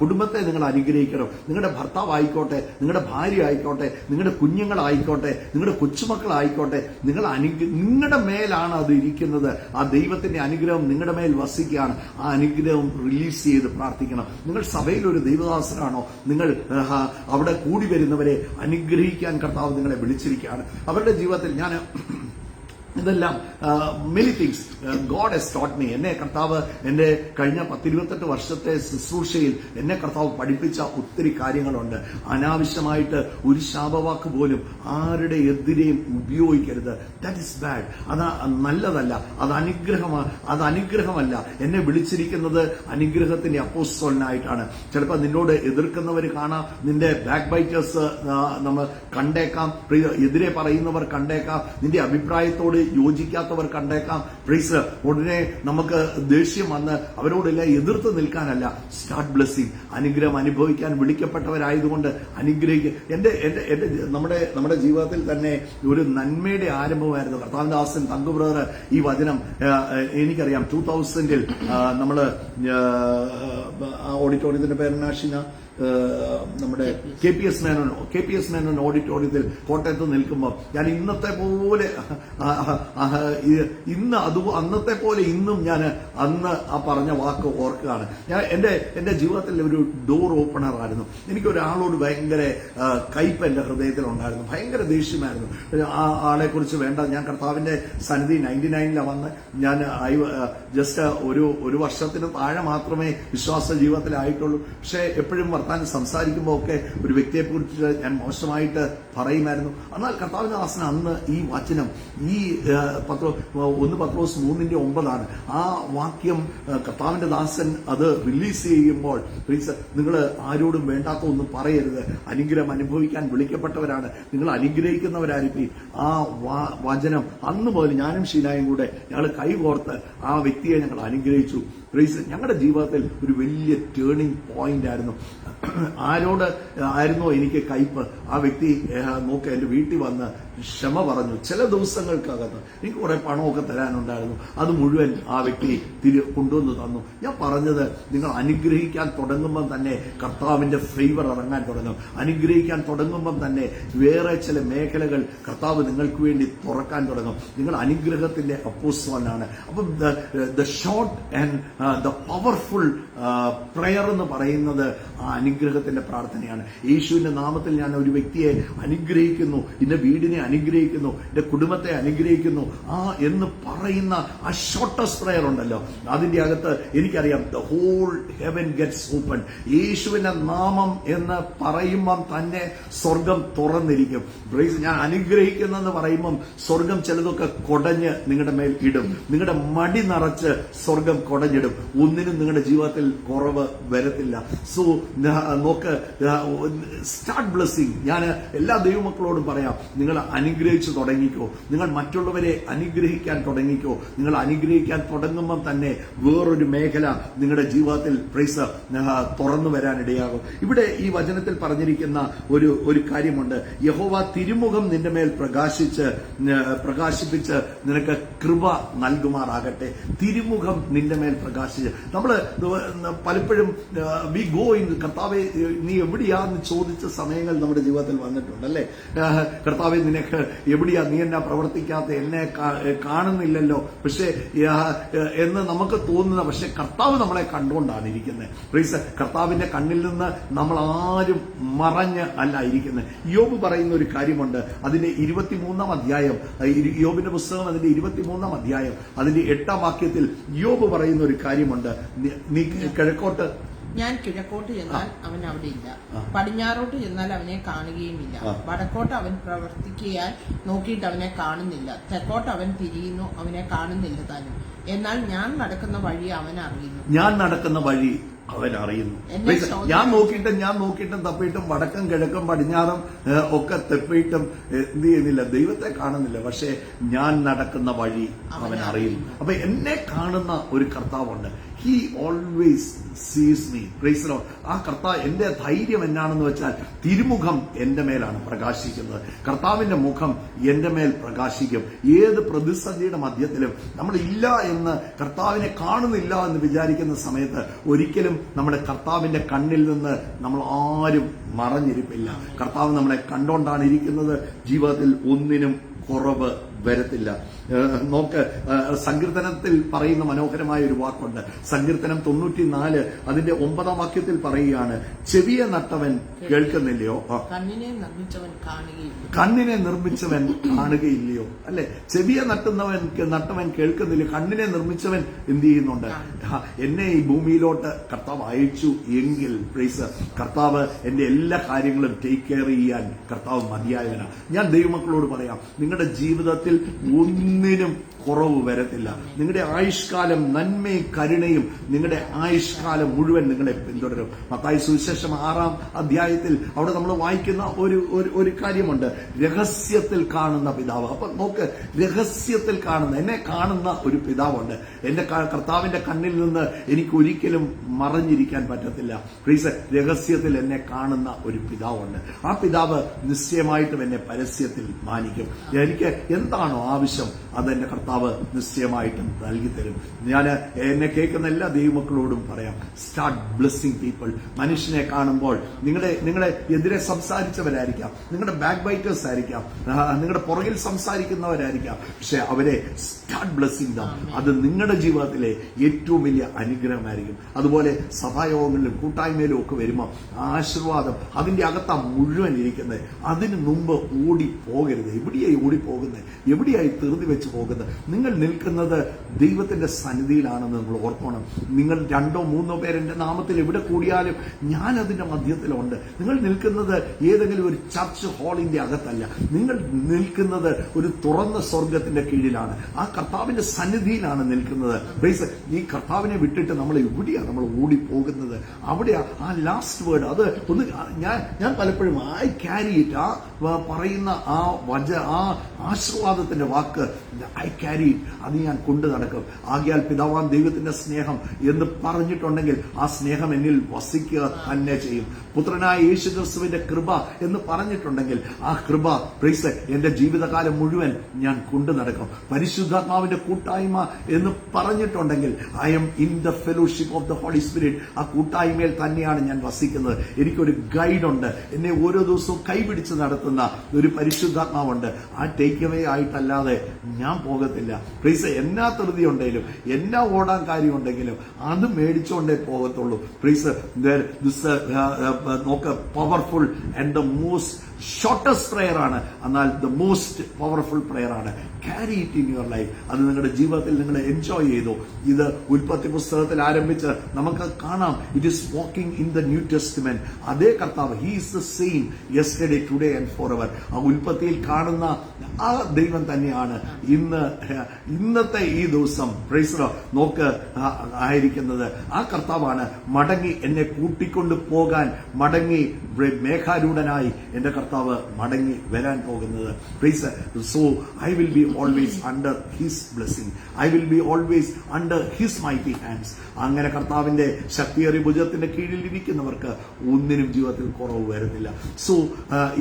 കുടുംബത്തെ നിങ്ങൾ അനുഗ്രഹിക്കണം. നിങ്ങളുടെ ഭർത്താവ് ആയിക്കോട്ടെ, നിങ്ങളുടെ ഭാര്യ ആയിക്കോട്ടെ, നിങ്ങളുടെ കുഞ്ഞുങ്ങളായിക്കോട്ടെ, നിങ്ങളുടെ കൊച്ചുമക്കളായിക്കോട്ടെ, നിങ്ങളുടെ മേലാണ് അത് ഇരിക്കുന്നത്. ആ ദൈവത്തിന്റെ അനുഗ്രഹം നിങ്ങളുടെ മേൽ വസിക്കുകയാണ്. ആ അനുഗ്രഹം റിലീസ് ചെയ്ത് പ്രാർത്ഥിക്കണം. നിങ്ങൾ സഭയിൽ ഒരു ദൈവദാസനാണോ? നിങ്ങൾ അവിടെ കൂടി വരുന്നവരെ അനുഗ്രഹിക്കാൻ കർത്താവ് നിങ്ങളെ വിളിച്ചിരിക്കുകയാണ്. അവരുടെ ജീവിതത്തിൽ ഞാൻ ഇതെല്ലാം many things God has taught me. എന്നെ കർത്താവ് എന്റെ കഴിഞ്ഞ 10-28 വർഷത്തെ ശുശ്രൂഷയിൽ എന്നെ കർത്താവ് പഠിപ്പിച്ച ഒത്തിരി കാര്യങ്ങളുണ്ട്. അനാവശ്യമായിട്ട് ഒരു ശാപവാക്ക് പോലും ആരുടെ എതിരെയും ഉപയോഗിക്കരുത്. That is bad. അത് നല്ലതല്ല. അത് അനുഗ്രഹമല്ല. എന്നെ വിളിച്ചിരിക്കുന്നത് അനുഗ്രഹത്തിന്റെ അപ്പോസ്തലനായിട്ടാണ്. ചിലപ്പോൾ നിന്നോട് എതിർക്കുന്നവർ കാണാം, നിന്റെ ബാക്ക് ബൈറ്റേഴ്സ് നമ്മൾ കണ്ടേക്കാം, എതിരെ പറയുന്നവർ കണ്ടേക്കാം, നിന്റെ അഭിപ്രായത്തോട് യോജിക്കാത്തവർ കണ്ടേക്കാം. പ്രൈസ്. ഉടനെ നമുക്ക് ദേഷ്യം വന്ന് അവരോടെല്ലാം എതിർത്ത് നിൽക്കാനല്ല. Start blessing. അനുഗ്രഹം അനുഭവിക്കാൻ വിളിക്കപ്പെട്ടവരായതുകൊണ്ട് അനുഗ്രഹിക്കുക. നമ്മുടെ ജീവിതത്തിൽ തന്നെ ഒരു നന്മയുടെ ആരംഭമായിരുന്നു. കർത്താവദാസൻ തങ്കു ബ്രദർ ഈ വചനം എനിക്കറിയാം 2000-ൽ നമ്മള് ഓഡിറ്റോറിയത്തിന്റെ പേരെന്നാഷിന നമ്മുടെ KPS മേനോൻ ഓഡിറ്റോറിയത്തിൽ കോട്ടയത്ത് നിൽക്കുമ്പോൾ ഞാൻ അന്നത്തെ പോലെ ഇന്നും ഞാൻ അന്ന് ആ പറഞ്ഞ വാക്ക് ഓർക്കുകയാണ്. ഞാൻ എന്റെ ജീവിതത്തിൽ ഒരു ഡോർ ഓപ്പണർ ആയിരുന്നു. എനിക്ക് ഒരാളോട് ഭയങ്കര കയ്പ് എന്റെ ഹൃദയത്തിലുണ്ടായിരുന്നു. ഭയങ്കര ദേഷ്യമായിരുന്നു. ആ ആളെ കുറിച്ച് വേണ്ട. ഞാൻ കർത്താവിന്റെ സന്നിധി 99-ലാണ് വന്ന് ഞാൻ ജസ്റ്റ് ഒരു വർഷത്തിന് താഴെ മാത്രമേ വിശ്വാസ ജീവിതത്തിലായിട്ടുള്ളൂ. പക്ഷെ എപ്പോഴും വർത്താനം സംസാരിക്കുമ്പോൾ ഒക്കെ ഒരു വ്യക്തിയെ കുറിച്ച് ഞാൻ മോശമായിട്ട് പറയുമായിരുന്നു. എന്നാൽ കർത്താവിന്റെ ദാസൻ അന്ന് ഈ വചനം, ഈ 1 പത്രോസ് 3:9 ആ വാക്യം കർത്താവിന്റെ ദാസൻ അത് റിലീസ് ചെയ്യുമ്പോൾ, നിങ്ങൾ ആരോടും വേണ്ടാത്ത ഒന്നും പറയരുത്. അനുഗ്രഹം അനുഭവിക്കാൻ വിളിക്കപ്പെട്ടവരാണ്. നിങ്ങൾ അനുഗ്രഹിക്കുന്നവരായിരിക്കും. ആ വചനം അന്ന് മുതൽ ഞാനും ഷീനായും കൂടെ ഞങ്ങൾ കൈകോർത്ത് ആ വ്യക്തിയെ ഞങ്ങൾ അനുഗ്രഹിച്ചു. ഞങ്ങളുടെ ജീവിതത്തിൽ ഒരു വലിയ ടേണിംഗ് പോയിന്റ് ആയിരുന്നു. ആരോട് ആയിരുന്നോ എനിക്ക് കയ്പ്, ആ വ്യക്തി നോക്ക് എന്റെ വീട്ടിൽ വന്ന് ക്ഷമ പറഞ്ഞു. ചില ദിവസങ്ങൾക്കകത്ത് എനിക്ക് കുറെ പണമൊക്കെ തരാനുണ്ടായിരുന്നു. അത് മുഴുവൻ ആ വ്യക്തി കൊണ്ടുവന്ന് തന്നു. ഞാൻ പറഞ്ഞത്, നിങ്ങൾ അനുഗ്രഹിക്കാൻ തുടങ്ങുമ്പം തന്നെ കർത്താവിന്റെ ഫേവർ ഇറങ്ങാൻ തുടങ്ങും. അനുഗ്രഹിക്കാൻ തുടങ്ങുമ്പം തന്നെ വേറെ ചില മേഖലകൾ കർത്താവ് നിങ്ങൾക്ക് വേണ്ടി തുറക്കാൻ തുടങ്ങും. നിങ്ങൾ അനുഗ്രഹത്തിന്റെ അപ്പോസ്തലനാണ്. അപ്പം the short and the powerful prayer എന്ന് പറയുന്നത് ആ അനുഗ്രഹത്തിന്റെ പ്രാർത്ഥനയാണ്. യേശുവിന്റെ നാമത്തിൽ ഞാൻ ഒരു വ്യക്തിയെ അനുഗ്രഹിക്കുന്നു, എന്റെ വീടിനെ അനുഗ്രഹിക്കുന്നു, എന്റെ കുടുംബത്തെ അനുഗ്രഹിക്കുന്നു എന്ന് പറയുന്ന ആ ഷോർട്ടസ്റ്റ് പ്രയർ ഉണ്ടല്ലോ, അതിന്റെ അകത്ത് എനിക്കറിയാം the whole heaven gets open. യേശുവിന്റെ നാമം എന്ന് പറയുമ്പം തന്നെ സ്വർഗം തുറന്നിരിക്കും. ഞാൻ അനുഗ്രഹിക്കുന്നെന്ന് പറയുമ്പം സ്വർഗം ചിലതൊക്കെ കൊടഞ്ഞ് നിങ്ങളുടെ മേൽ ഇടും. നിങ്ങളുടെ മടി നിറച്ച് സ്വർഗം കൊടഞ്ഞിടും. ഒന്നിനും നിങ്ങളുടെ ജീവിതത്തിൽ കുറവ് വരത്തില്ല. സോ നോക്ക്, സ്റ്റാർട്ട് ബ്ലെസ്സിങ്. ഞാൻ എല്ലാ ദൈവമക്കളോടും പറയാം, നിങ്ങൾ അനുഗ്രഹിച്ചു തുടങ്ങിക്കോ. നിങ്ങൾ മറ്റുള്ളവരെ അനുഗ്രഹിക്കാൻ തുടങ്ങിക്കോ. നിങ്ങൾ അനുഗ്രഹിക്കാൻ തുടങ്ങുമ്പം തന്നെ വേറൊരു മേഖല നിങ്ങളുടെ ജീവിതത്തിൽ പ്രൈസ് തുറന്നു വരാനിടയാകും. ഇവിടെ ഈ വചനത്തിൽ പറഞ്ഞിരിക്കുന്ന ഒരു കാര്യമുണ്ട്. യഹോവ തിരുമുഖം നിന്റെ മേൽ പ്രകാശിപ്പിച്ച് നിനക്ക് കൃപ നൽകുമാറാകട്ടെ. തിരുമുഖം നിന്റെ മേൽ പ്രകാശിച്ച്. നമ്മള് പലപ്പോഴും വി ഗോ ഇൻ കർത്താവെ നീ എവിടെയാന്ന് ചോദിച്ച സമയങ്ങൾ നമ്മുടെ ജീവിതത്തിൽ വന്നിട്ടുണ്ട് അല്ലെ. കർത്താവെ നിനക്ക് എവിടെയാ, നീ എന്നാ പ്രവർത്തിക്കാത്ത, എന്നെ കാണുന്നില്ലല്ലോ പക്ഷെ എന്ന് നമുക്ക് തോന്നുന്ന, പക്ഷെ കർത്താവ് നമ്മളെ കണ്ടുകൊണ്ടാണ് ഇരിക്കുന്നത്. പ്ലീസ്, കർത്താവിന്റെ കണ്ണിൽ നിന്ന് നമ്മൾ ആരും മറഞ്ഞ് അല്ല ഇരിക്കുന്നത്. യോബ് പറയുന്ന ഒരു കാര്യമുണ്ട്. അതിന്റെ 23-ാം അധ്യായം, യോബിന്റെ പുസ്തകം അതിന്റെ 23-ാം അധ്യായം അതിന്റെ 8-ാം വാക്യത്തിൽ യോബ് പറയുന്ന ഒരു കാര്യമുണ്ട്. നീ കിഴക്കോട്ട്, ഞാൻ കിഴക്കോട്ട് ചെന്നാൽ അവൻ അവിടെ ഇല്ല, പടിഞ്ഞാറോട്ട് ചെന്നാൽ അവനെ കാണുകയുമില്ല, വടക്കോട്ട് അവൻ പ്രവർത്തിക്കാൻ നോക്കിയിട്ട് അവനെ കാണുന്നില്ല, തെക്കോട്ട് അവൻ തിരിയുന്നു, അവനെ കാണുന്നില്ല താനും. എന്നാൽ ഞാൻ നടക്കുന്ന വഴി അവൻ അറിയുന്നു. ഞാൻ നടക്കുന്ന വഴി അവൻ അറിയുന്നു. ഞാൻ നോക്കിയിട്ടും തപ്പിയിട്ടും വടക്കും കിഴക്കും പടിഞ്ഞാറും ഒക്കെ തപ്പിയിട്ടും എന്ത് ചെയ്യുന്നില്ല, ദൈവത്തെ കാണുന്നില്ല. പക്ഷെ ഞാൻ നടക്കുന്ന വഴി അവൻ അറിയുന്നു. അപ്പൊ എന്നെ കാണുന്ന ഒരു കർത്താവുണ്ട്. He always sees me. Praise the Lord. ആ കർത്താവ്, എന്റെ ധൈര്യം എന്നാണെന്ന് വെച്ചാൽ തിരുമുഖം എന്റെ മേലാണ് പ്രകാശിക്കുന്നത്. കർത്താവിന്റെ മുഖം എന്റെ മേൽ പ്രകാശിക്കും. ഏത് പ്രതിസന്ധിയുടെ മധ്യത്തിലും നമ്മൾ ഇല്ല എന്ന്, കർത്താവിനെ കാണുന്നില്ല എന്ന് വിചാരിക്കുന്ന സമയത്ത് ഒരിക്കലും നമ്മുടെ കർത്താവിന്റെ കണ്ണിൽ നിന്ന് നമ്മൾ ആരും മറഞ്ഞിരിപ്പില്ല. കർത്താവ് നമ്മളെ കണ്ടോണ്ടാണ് ഇരിക്കുന്നത്. ജീവിതത്തിൽ ഒന്നിനും കുറവ് വരത്തില്ല. നോക്ക്, സങ്കീർത്തനത്തിൽ പറയുന്ന മനോഹരമായ ഒരു വാക്കുണ്ട്. സങ്കീർത്തനം 94 അതിന്റെ 9-ാം വാക്യത്തിൽ പറയുകയാണ്, ചെവിയെ നട്ടവൻ കേൾക്കുന്നില്ലയോ, കണ്ണിനെ നിർമ്മിച്ചവൻ കാണുകയില്ലയോ. അല്ലെ, ചെവിയെ നട്ടവൻ കേൾക്കുന്നില്ല, കണ്ണിനെ നിർമ്മിച്ചവൻ എന്ത് ചെയ്യുന്നുണ്ട്? എന്നെ ഈ ഭൂമിയിലോട്ട് കർത്താവ് അയച്ചു എങ്കിൽ പ്രൈസ്, കർത്താവ് എന്റെ എല്ലാ കാര്യങ്ങളും ടേക്ക് കെയർ ചെയ്യാൻ കർത്താവ് മതിയായവനാണ്. ഞാൻ ദൈവമക്കളോട് പറയാം, നിങ്ങളുടെ ജീവിതത്തിൽ ഒന്നിനും കുറവ് വരത്തില്ല. നിങ്ങളുടെ ആയുഷ്കാലം നന്മയും കരുണയും നിങ്ങളുടെ ആയുഷ്കാലം മുഴുവൻ നിങ്ങളെ പിന്തുടരും. മത്തായി സുവിശേഷം 6-ാം അധ്യായത്തിൽ അവിടെ നമ്മൾ വായിക്കുന്ന ഒരു കാര്യമുണ്ട്, രഹസ്യത്തിൽ കാണുന്ന പിതാവ്. അപ്പൊ നോക്ക്, രഹസ്യത്തിൽ കാണുന്ന, എന്നെ കാണുന്ന ഒരു പിതാവുണ്ട്. എന്റെ കർത്താവിന്റെ കണ്ണിൽ നിന്ന് എനിക്ക് ഒരിക്കലും മറഞ്ഞിരിക്കാൻ പറ്റത്തില്ല. പ്ലീസ്, രഹസ്യത്തിൽ എന്നെ കാണുന്ന ഒരു പിതാവുണ്ട്. ആ പിതാവ് നിശ്ചയമായിട്ടും എന്നെ പരസ്യത്തിൽ മാനിക്കും. എനിക്ക് എന്താണോ ആവശ്യം അതെന്റെ കർത്താവ് നിശ്ചയമായിട്ടും നൽകി തരും. ഞാൻ എന്നെ കേൾക്കുന്ന എല്ലാ ദൈവമക്കളോടും പറയാം, സ്റ്റാർട്ട് ബ്ലെസ്സിങ് പീപ്പിൾ. മനുഷ്യനെ കാണുമ്പോൾ നിങ്ങളെ എതിരെ സംസാരിച്ചവരായിരിക്കാം, നിങ്ങളുടെ ബാക്ക് ബൈറ്റേഴ്സ് ആയിരിക്കാം, നിങ്ങളുടെ പുറകിൽ സംസാരിക്കുന്നവരായിരിക്കാം, പക്ഷെ അവരെ സ്റ്റാർട്ട് ബ്ലെസ്സിങ് ദം. അത് നിങ്ങളുടെ ജീവിതത്തിലെ ഏറ്റവും വലിയ അനുഗ്രഹമായിരിക്കും. അതുപോലെ സഭായോഗങ്ങളിലും കൂട്ടായ്മയിലും ഒക്കെ വരുമ്പോൾ ആശീർവാദം അതിന്റെ അകത്താ മുഴുവൻ ഇരിക്കുന്നത്. അതിന് മുമ്പ് ഓടിപ്പോകരുത്. എവിടെയായി ഓടിപ്പോകുന്നത്? എവിടെയായി തെറുതി വെച്ച് പോകുന്നത്? നിങ്ങൾ നിൽക്കുന്നത് ദൈവത്തിന്റെ സന്നിധിയിലാണെന്ന് നിങ്ങൾ ഓർക്കണം. നിങ്ങൾ 2-3 പേർ എന്റെ നാമത്തിൽ എവിടെ കൂടിയാലും ഞാൻ അതിന്റെ മധ്യത്തിലുണ്ട്. നിങ്ങൾ നിൽക്കുന്നത് ഏതെങ്കിലും ഒരു ചർച്ച് ഹാളിന്റെ അകത്തല്ല. നിങ്ങൾ നിൽക്കുന്നത് ഒരു തുറന്ന സ്വർഗത്തിന്റെ കീഴിലാണ്. ആ കർത്താവിന്റെ സന്നിധിയിലാണ് നിൽക്കുന്നത്. ഈ കർത്താവിനെ വിട്ടിട്ട് നമ്മൾ എവിടെയാണ് നമ്മൾ ഓടിപ്പോകുന്നത്? അവിടെയാ ആ ലാസ്റ്റ് വേർഡ്. അത് ഒന്ന് ഞാൻ പലപ്പോഴും ഐ ക്യാരി ഇറ്റ്. ആ പറയുന്ന ആ ആശീർവാദത്തിന്റെ വാക്ക് ഐ ക്യാരി ഇറ്റ്. അത് ഞാൻ കൊണ്ടു നടക്കും. ആകയാൽ പിതാവാൻ ദൈവത്തിന്റെ സ്നേഹം എന്ന് പറഞ്ഞിട്ടുണ്ടെങ്കിൽ ആ സ്നേഹം എന്നിൽ വസിക്കുക തന്നെ ചെയ്യും. പുത്രനായ യേശുക്രിസ്തുവിന്റെ കൃപ എന്ന് പറഞ്ഞിട്ടുണ്ടെങ്കിൽ ആ കൃപ പ്രൈസ് എന്റെ ജീവിതകാലം മുഴുവൻ ഞാൻ കൊണ്ടു നടക്കും. പരിശുദ്ധാത്മാവിന്റെ കൂട്ടായ്മ എന്ന് പറഞ്ഞിട്ടുണ്ടെങ്കിൽ I am in the fellowship of the Holy Spirit. ആ കൂട്ടായ്മയിൽ തന്നെയാണ് ഞാൻ വസിക്കുന്നത്. എനിക്കൊരു ഗൈഡുണ്ട്. എന്നെ ഓരോ ദിവസവും കൈപിടിച്ച് നടത്തുന്ന ഒരു പരിശുദ്ധാത്മാവുണ്ട്. ആ ടേക്ക് അവേ ആയിട്ടല്ലാതെ ഞാൻ പോകത്തില്ല. പ്ലീസ്, എന്നാ ധൃതി ഉണ്ടെങ്കിലും എന്നാ ഓടാൻ കാര്യമുണ്ടെങ്കിലും അത് മേടിച്ചുകൊണ്ടേ പോകത്തുള്ളൂ. പ്ലീസ്, നോക്ക്, powerful and the most shortest prayer ആണ്, എന്നാൽ ദ മോസ്റ്റ് പവർഫുൾ പ്രെയർ ആണ്. Carry it in your life. അത് നിങ്ങളുടെ ജീവിതത്തിൽ നിങ്ങൾ എൻജോയ് ചെയ്തു. ഇത് ഉൽപ്പത്തി പുസ്തകത്തിൽ ആരംഭിച്ച് നമുക്ക് കാണാം. It is walking in the new testament. അതേ കർത്താവ്, he is the same yesterday today and for ever. ആ ഉൽപ്പത്തിയിൽ കാണുന്ന ആ ദൈവം തന്നെയാണ് ഇന്നത്തെ ഈ ദിവസം പ്രൈസ് നോക്ക് ആയിരിക്കുന്നത്. ആ കർത്താവാണ് മടങ്ങി എന്നെ കൂട്ടിക്കൊണ്ടു പോകാൻ മടങ്ങി മേഘാരൂഢനായി എന്റെ കർത്താവ് മടങ്ങി വരാൻ പോകുന്നത്. So I will be always under his blessing, I will be always under his mighty hands. അങ്ങനെ കർത്താവിന്റെ ശക്തിയേറിയ ഭുജത്തിന്റെ കീഴിൽ ഇരിക്കുന്നവർക്ക് ഒന്നിനും ജീവിതത്തിൽ കുറവ് വരുന്നില്ല. സോ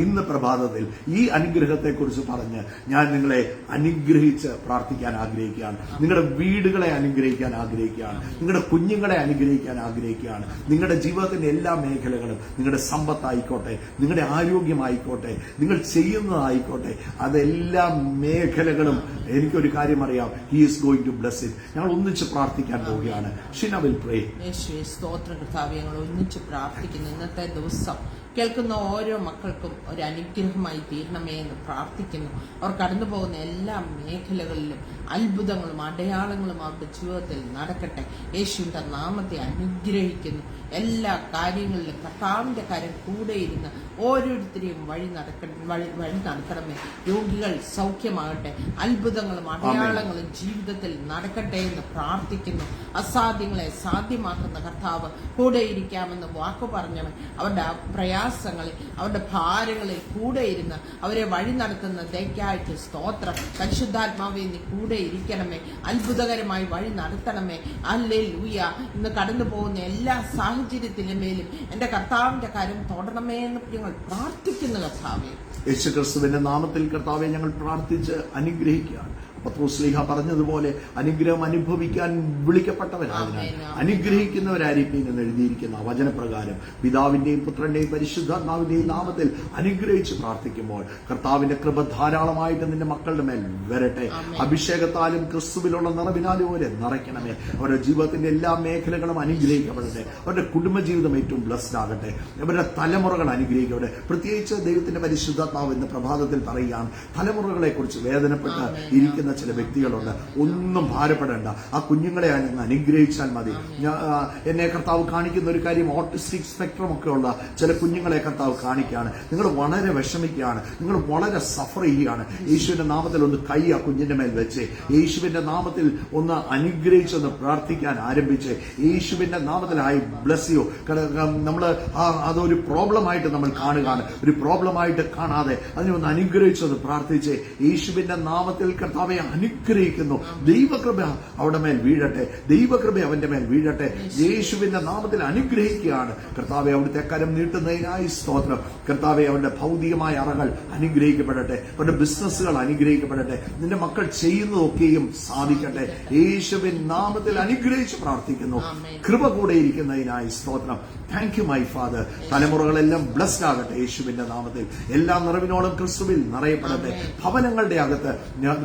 ഇന്ന് പ്രഭാതത്തിൽ ഈ അനുഗ്രഹത്തെക്കുറിച്ച് പറഞ്ഞ് ഞാൻ നിങ്ങളെ അനുഗ്രഹിച്ച് പ്രാർത്ഥിക്കാൻ ആഗ്രഹിക്കുകയാണ്. നിങ്ങളുടെ വീടുകളെ അനുഗ്രഹിക്കാൻ ആഗ്രഹിക്കുകയാണ്, നിങ്ങളുടെ കുഞ്ഞുങ്ങളെ അനുഗ്രഹിക്കാൻ ആഗ്രഹിക്കുകയാണ്. നിങ്ങളുടെ ജീവിതത്തിന്റെ എല്ലാ മേഖലകളും, നിങ്ങളുടെ സമ്പത്തായിക്കോട്ടെ, നിങ്ങളുടെ ആരോഗ്യമായിക്കോട്ടെ, നിങ്ങൾ ചെയ്യുന്നതായിക്കോട്ടെ, അതെല്ലാ മേഖലകളും എനിക്കൊരു കാര്യം അറിയാം, he is going to bless it. ഞങ്ങൾ ഒന്നിച്ച് പ്രാർത്ഥിക്കാൻ പോവുകയാണ്. Sheena will pray. യേശുവേ സ്തോത്രം കർത്താവേ, ഞങ്ങൾ ഒന്നിച്ച് പ്രാർത്ഥിക്കുന്നു. ഇന്നത്തെ ദിവസം കേൾക്കുന്ന ഓരോ മക്കൾക്കും ഒരു അനുഗ്രഹമായി തീരണമേ എന്ന് പ്രാർത്ഥിക്കുന്നു. അവർ കടന്നു പോകുന്ന എല്ലാ മേഖലകളിലും അത്ഭുതങ്ങളും അടയാളങ്ങളും അവരുടെ ജീവിതത്തിൽ നടക്കട്ടെ. യേശുവിന്റെ നാമത്തെ അനുഗ്രഹിക്കുന്നു. എല്ലാ കാര്യങ്ങളിലും കർത്താവിന്റെ കാര്യം കൂടെ ഇരുന്ന് ഓരോരുത്തരെയും വഴി നടക്കണമേ. രോഗികൾ സൗഖ്യമാകട്ടെ, അത്ഭുതങ്ങളും അടയാളങ്ങളും ജീവിതത്തിൽ നടക്കട്ടെ എന്ന് പ്രാർത്ഥിക്കുന്നു. അസാധ്യങ്ങളെ സാധ്യമാക്കുന്ന കർത്താവ് കൂടെ ഇരിക്കാമെന്ന് വാക്കു പറഞ്ഞവൻ അവരുടെ പ്രയാസങ്ങളിൽ, അവരുടെ ഭാരങ്ങളിൽ കൂടെ ഇരുന്ന് അവരെ വഴി നടത്തുന്ന ദയക്കായിട്ട് സ്തോത്രം. പരിശുദ്ധാത്മാവെ നീ കൂടെ ഇരിക്കണമേ, അത്ഭുതകരമായി വഴി നടത്തണമേ. ഹല്ലേലൂയ. ഇന്ന് കടന്നു പോകുന്ന എല്ലാ സാഹചര്യത്തിലും മേലും എന്റെ കർത്താവിന്റെ കാര്യം തൊടണമേ എന്ന് ഞങ്ങൾ പ്രാർത്ഥിക്കുന്ന കർത്താവേ. യേശുക്രിസ്തുവിന്റെ നാമത്തിൽ കർത്താവെ ഞങ്ങൾ പ്രാർത്ഥിച്ച് അനുഗ്രഹിക്കുകയാണ്. പത്രോസ്ലീഹ പറഞ്ഞതുപോലെ അനുഗ്രഹം അനുഭവിക്കാൻ വിളിക്കപ്പെട്ടവരായതിനാൽ അനുഗ്രഹിക്കുന്നവരായിരിക്കും എന്ന് എഴുതിയിരിക്കുന്ന വചനപ്രകാരം പിതാവിന്റെയും പുത്രന്റെയും പരിശുദ്ധാത്മാവിന്റെയും നാമത്തിൽ അനുഗ്രഹിച്ച് പ്രാർത്ഥിക്കുമ്പോൾ കർത്താവിന്റെ കൃപ ധാരാളമായിട്ട് നിന്റെ മക്കളുടെ മേൽ വരട്ടെ. അഭിഷേകത്താലും ക്രിസ്തുവിലുള്ള നിറവിനാലും അവരെ നിറയ്ക്കണമേ. അവരുടെ ജീവിതത്തിന്റെ എല്ലാ മേഖലകളും അനുഗ്രഹിക്കപ്പെടട്ടെ. അവരുടെ കുടുംബജീവിതം ഏറ്റവും ബ്ലസ്ഡ് ആകട്ടെ. അവരുടെ തലമുറകൾ അനുഗ്രഹിക്കട്ടെ. പ്രത്യേകിച്ച് ദൈവത്തിന്റെ പരിശുദ്ധാത്മാവ് ഇന്ന് പ്രഭാതത്തിൽ പറയുകയാണ്, തലമുറകളെ കുറിച്ച് വേദനപ്പെട്ട് ഇരിക്കുന്ന ചില വ്യക്തികളുണ്ട്. ഒന്നും ഭാരപ്പെടേണ്ട. ആ കുഞ്ഞുങ്ങളെ അങ്ങ് അനുഗ്രഹിച്ചാൽ മതി. എന്നെ കർത്താവ് കാണിക്കുന്ന ഒരു കാര്യം, ഓട്ടിസ്റ്റിക് സ്പെക്ട്രം ഒക്കെ ഉള്ള ചില കുഞ്ഞുങ്ങളെ കർത്താവ് കാണിക്കുകയാണ്. നിങ്ങൾ വളരെ വിഷമിക്കുകയാണ്, നിങ്ങൾ വളരെ സഫർ ചെയ്യുകയാണ്. യേശുവിന്റെ നാമത്തിൽ ഒന്ന് കൈ ആ കുഞ്ഞിന്റെ മേൽ വെച്ച് യേശുവിന്റെ നാമത്തിൽ ഒന്ന് അനുഗ്രഹിച്ചൊന്ന് പ്രാർത്ഥിക്കാൻ ആരംഭിച്ച് യേശുവിന്റെ നാമത്തിൽ ഐ ബ്ലസ് യു. നമ്മൾ അതൊരു പ്രോബ്ലമായിട്ട് നമ്മൾ കാണുകയാണ്. ഒരു പ്രോബ്ലമായിട്ട് കാണാതെ അതിനെ ഒന്ന് അനുഗ്രഹിച്ചൊന്ന് പ്രാർത്ഥിച്ച് യേശുവിന്റെ നാമത്തിൽ കർത്താവെ അനുഗ്രഹിക്കുന്നു. ദൈവകൃപ അവിടെ മേൽ വീഴട്ടെ, ദൈവകൃപ അവന്റെ മേൽ വീഴട്ടെ. യേശുവിന്റെ നാമത്തിൽ അനുഗ്രഹിക്കുകയാണ്. കർത്താവെ അവിടുത്തെ കരം നീട്ടുന്നതിനായി സ്തോത്രം. കർത്താവെ അവരുടെ ഭൗതികമായ അറകൾ അനുഗ്രഹിക്കപ്പെടട്ടെ, അവരുടെ ബിസിനസ്സുകൾ അനുഗ്രഹിക്കപ്പെടട്ടെ. നിന്റെ മക്കൾ ചെയ്യുന്നതൊക്കെയും സാധിക്കട്ടെ. യേശുവിൻ നാമത്തിൽ അനുഗ്രഹിച്ച് പ്രാർത്ഥിക്കുന്നു. കൃപ കൂടെ ഇരിക്കുന്നതിനായി സ്തോത്രം. Thank you my father. തലമുറകളെല്ലാം ബ്ലസ്ഡ് ആകട്ടെ യേശുവിന്റെ നാമത്തിൽ. എല്ലാ നിറവിനോളം ക്രിസ്തുവിൽ നിറയപ്പെടട്ടെ. ഭവനങ്ങളുടെ അകത്ത്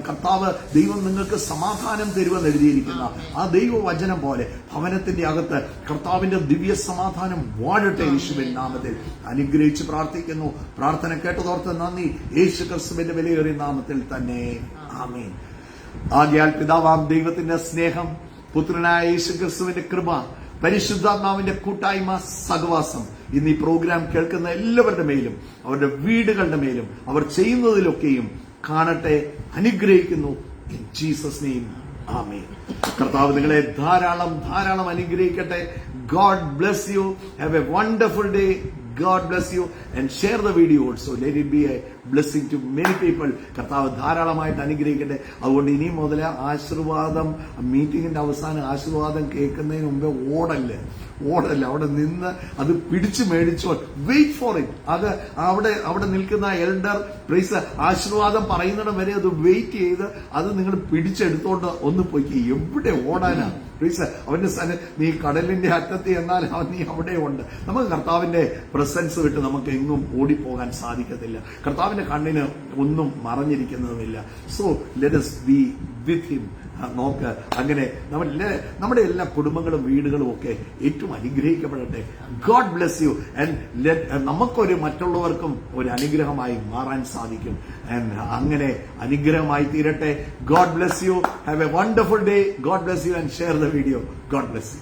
കർത്താവ് ദൈവം നിങ്ങൾക്ക് സമാധാനം തരുമെന്ന് എഴുതിയിരിക്കുന്ന ആ ദൈവവചനം പോലെ ഭവനത്തിന്റെ അകത്ത് കർത്താവിന്റെ ദിവ്യ സമാധാനം വാഴട്ടെ യേശുവിൻ നാമത്തിൽ. അനുഗ്രഹിച്ച് പ്രാർത്ഥിക്കുന്നു. പ്രാർത്ഥന കേട്ടതോർത്ത് നന്ദി. യേശു ക്രിസ്തുവിന്റെ വിലയേറിയ നാമത്തിൽ തന്നെ ആമേൻ. ആകയാൽ പിതാവാം ദൈവത്തിന്റെ സ്നേഹം, പുത്രനായ യേശു ക്രിസ്തുവിന്റെ കൃപ, പരിശുദ്ധാത്മാവിന്റെ കൂട്ടായ്മ, സഹവാസം ഇന്ന് ഈ പ്രോഗ്രാം കേൾക്കുന്ന എല്ലാവരുടെ മേലും അവരുടെ വീടുകളുടെ മേലും അവർ ചെയ്യുന്നതിലൊക്കെയും കാണട്ടെ. അനുഗ്രഹിക്കുന്നു. ഇൻ ജീസസ് നെയിം ആമേൻ. കർത്താവ് നിങ്ങളെ ധാരാളം ധാരാളം അനുഗ്രഹിക്കട്ടെ. God bless you. Have A wonderful day. God bless you and share the video also. Let it be a blessing to many people. കർത്താവ് ധാരാളമായിട്ട് അനുഗ്രഹിക്കട്ടെ. അതുകൊണ്ട് ഇനി മുതൽ ആശീർവാദം, മീറ്റിംഗിന്റെ അവസാനം ആശീർവാദം കേൾക്കുന്നതിന് മുമ്പേ ഓടല്ല. അവിടെ നിന്ന് അത് പിടിച്ചു മേടിച്ചോ. Wait for it. അത് അവിടെ നിൽക്കുന്ന എൽഡർ പ്രൈസ് ആശീർവാദം പറയുന്നിടം വരെ അത് വെയിറ്റ് ചെയ്ത് അത് നിങ്ങൾ പിടിച്ചെടുത്തോണ്ട് ഒന്ന് പോയി. എവിടെ ഓടാനാ പ്രൈസ്? അവന്റെ നീ കടലിന്റെ അറ്റത്ത് എന്നാൽ നീ അവിടെ ഉണ്ട്. നമുക്ക് കർത്താവിന്റെ പ്രസൻസ് വിട്ട് നമുക്ക് എങ്ങും ഓടിപ്പോകാൻ സാധിക്കത്തില്ല. കർത്താവിന്റെ കണ്ണിന് ഒന്നും മറഞ്ഞിരിക്കുന്നതുമില്ല. So let us be with him. നോക്ക്, അങ്ങനെ നമ്മുടെ എല്ലാ കുടുംബങ്ങളും വീടുകളും ഒക്കെ ഏറ്റവും അനുഗ്രഹിക്കപ്പെടട്ടെ. ഗോഡ് ബ്ലെസ് യു ആൻഡ് നമുക്കൊരു മറ്റുള്ളവർക്കും ഒരു അനുഗ്രഹമായി മാറാൻ സാധിക്കും. അങ്ങനെ അനുഗ്രഹമായി തീരട്ടെ. God bless you. Have A wonderful day. God bless you and share the video. God bless you.